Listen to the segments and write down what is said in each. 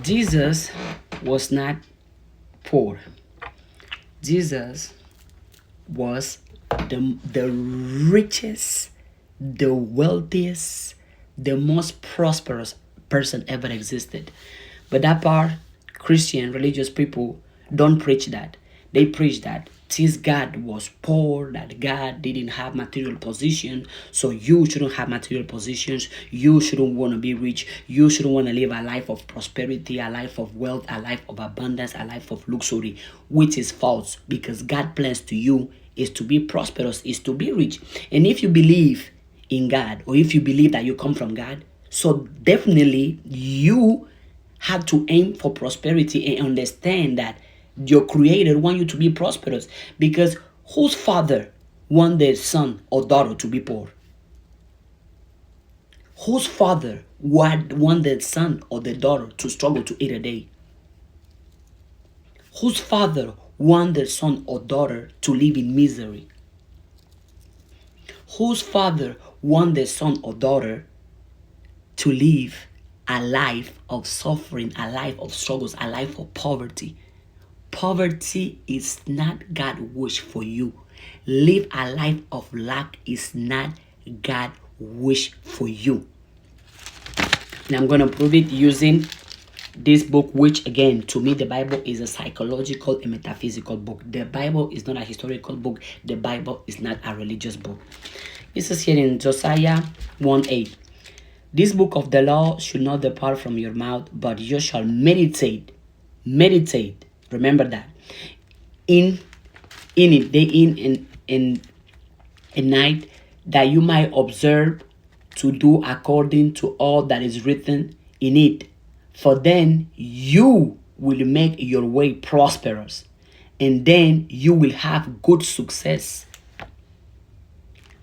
Jesus was not poor. Jesus was the richest, the wealthiest, the most prosperous person ever existed. But that part, Christian religious people don't preach that. They preach that since God was poor, that God didn't have material position, so you shouldn't have material positions. You shouldn't want to be rich. You shouldn't want to live a life of prosperity, a life of wealth, a life of abundance, a life of luxury, which is false because God plans to you is to be prosperous, is to be rich. And if you believe in God, or if you believe that you come from God, so definitely you have to aim for prosperity and understand that your creator want you to be prosperous, because whose father want their son or daughter to be poor? Whose father would want their son or their daughter to struggle to eat a day? Whose father want their son or daughter to live in misery? Whose father want their son or daughter to live a life of suffering, a life of struggles, a life of poverty? Poverty is not God's wish for you. Live a life of lack is not God's wish for you. And I'm going to prove it using this book, which again, to me, the Bible is a psychological and metaphysical book. The Bible is not a historical book. The Bible is not a religious book. It says here in Josiah 1:8, this book of the law should not depart from your mouth, but you shall meditate. Remember that. In it, day in and night, that you might observe to do according to all that is written in it. For then you will make your way prosperous, and then you will have good success.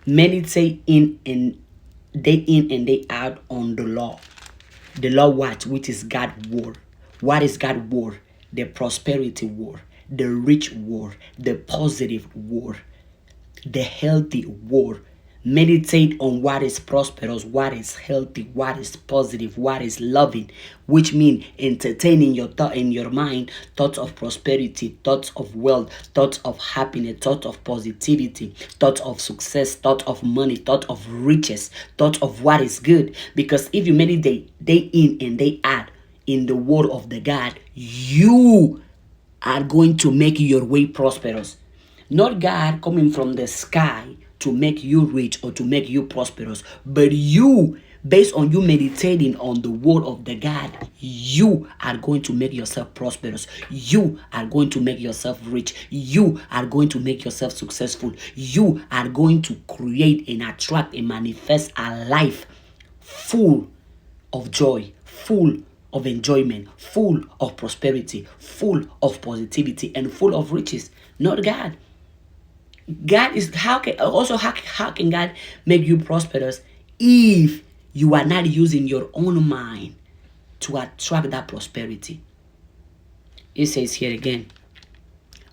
Meditate in and day out on the law. The law what? Which is God's word. What is God's word? The prosperity word, the rich word, the positive word, the healthy word. Meditate on what is prosperous, what is healthy, what is positive, what is loving, which means entertaining your thought in your mind, thoughts of prosperity, thoughts of wealth, thoughts of happiness, thoughts of positivity, thoughts of success, thoughts of money, thoughts of riches, thoughts of what is good. Because if you meditate day in and day out in the word of the God, you are going to make your way prosperous. Not God coming from the sky to make you rich or to make you prosperous, but you, based on you meditating on the word of the God, you are going to make yourself prosperous. You are going to make yourself rich. You are going to make yourself successful. You are going to create and attract and manifest a life full of joy, full of enjoyment, full of prosperity, full of positivity, and full of riches. Not God. God is how can God make you prosperous if you are not using your own mind to attract that prosperity? It says here again,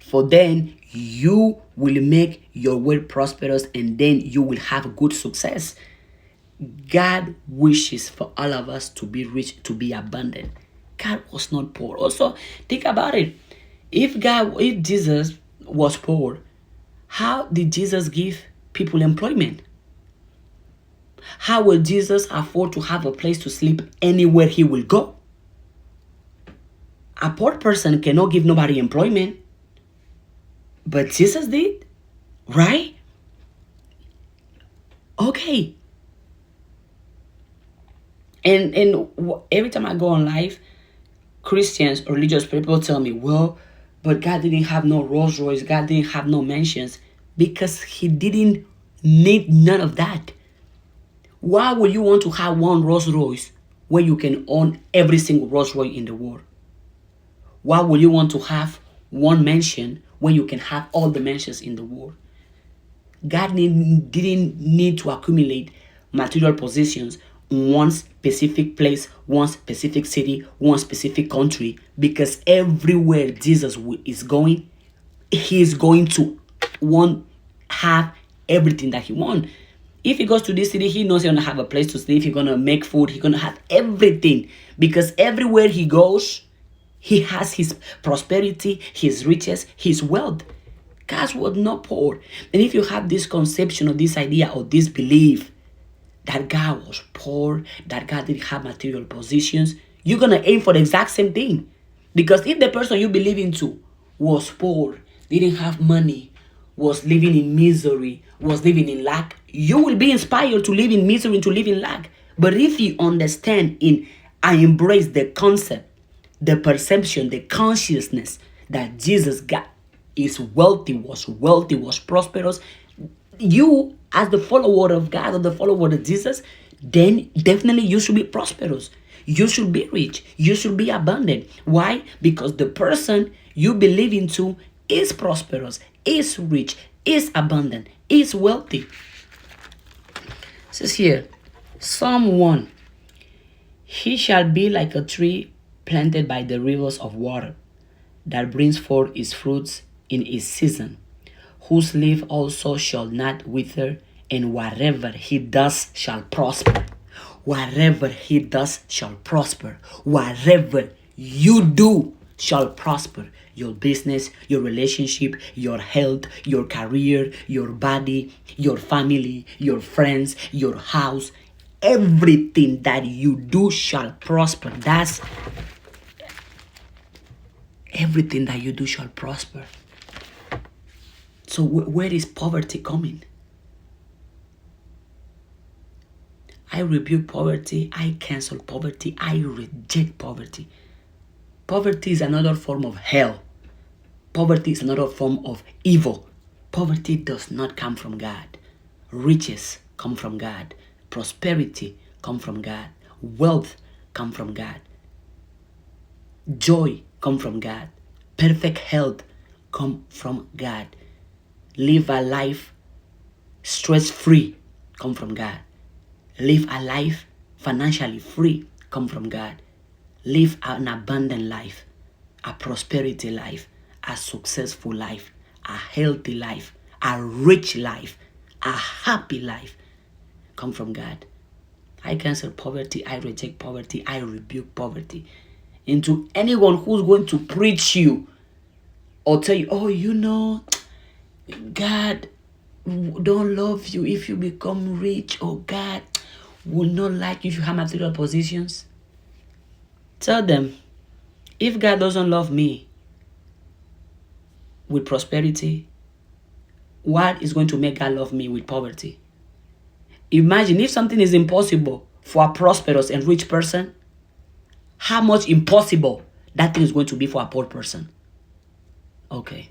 for then you will make your way prosperous, and then you will have good success. God wishes for all of us to be rich, to be abundant. God was not poor. Also, think about it. If Jesus was poor, how did Jesus give people employment? How will Jesus afford to have a place to sleep anywhere he will go? A poor person cannot give nobody employment, but Jesus did, right? Okay. And every time I go on live, Christians, religious people tell me, well, but God didn't have no Rolls Royce, God didn't have no mansions, because he didn't need none of that. Why would you want to have one Rolls Royce when you can own every single Rolls Royce in the world? Why would you want to have one mansion when you can have all the mansions in the world? God didn't need to accumulate material possessions in one specific place, one specific city, one specific country, because everywhere Jesus is going, he is going to have everything that he wants. If he goes to this city, he knows he's gonna have a place to sleep. He's gonna make food. He's gonna have everything, because everywhere he goes, he has his prosperity, his riches, his wealth. God was not poor. And if you have this conception or this idea or this belief that God was poor, that God didn't have material possessions, you're gonna aim for the exact same thing. Because if the person you believe into was poor, didn't have money, was living in misery, was living in lack, you will be inspired to live in misery and to live in lack. But if you understand and embrace the concept, the perception, the consciousness that Jesus got is wealthy, was prosperous, you as the follower of God or the follower of Jesus, then definitely you should be prosperous. You should be rich. You should be abundant. Why? Because the person you believe into is prosperous, is rich, is abundant, is wealthy. It says here, Psalm 1, he shall be like a tree planted by the rivers of water, that brings forth its fruits in its season, whose leaf also shall not wither, and whatever he does shall prosper. Whatever he does shall prosper. Whatever you do shall prosper. Your business, your relationship, your health, your career, your body, your family, your friends, your house, everything that you do shall prosper. That's everything that you do shall prosper. So where is poverty coming? I rebuke poverty. I cancel poverty. I reject poverty. Poverty is another form of hell. Poverty is another form of evil. Poverty does not come from God. Riches come from God. Prosperity come from God. Wealth come from God. Joy come from God. Perfect health come from God. Live a life stress-free come from God. Live a life financially free come from God. Live an abundant life, a prosperity life, a successful life, a healthy life, a rich life, a happy life come from God. I cancel poverty. I reject poverty. I rebuke poverty. And to anyone who's going to preach you or tell you, oh, God don't love you if you become rich, or God will not like you if you have material possessions. Tell them, if God doesn't love me with prosperity, what is going to make God love me with poverty? Imagine if something is impossible for a prosperous and rich person, how much impossible that thing is going to be for a poor person. Okay.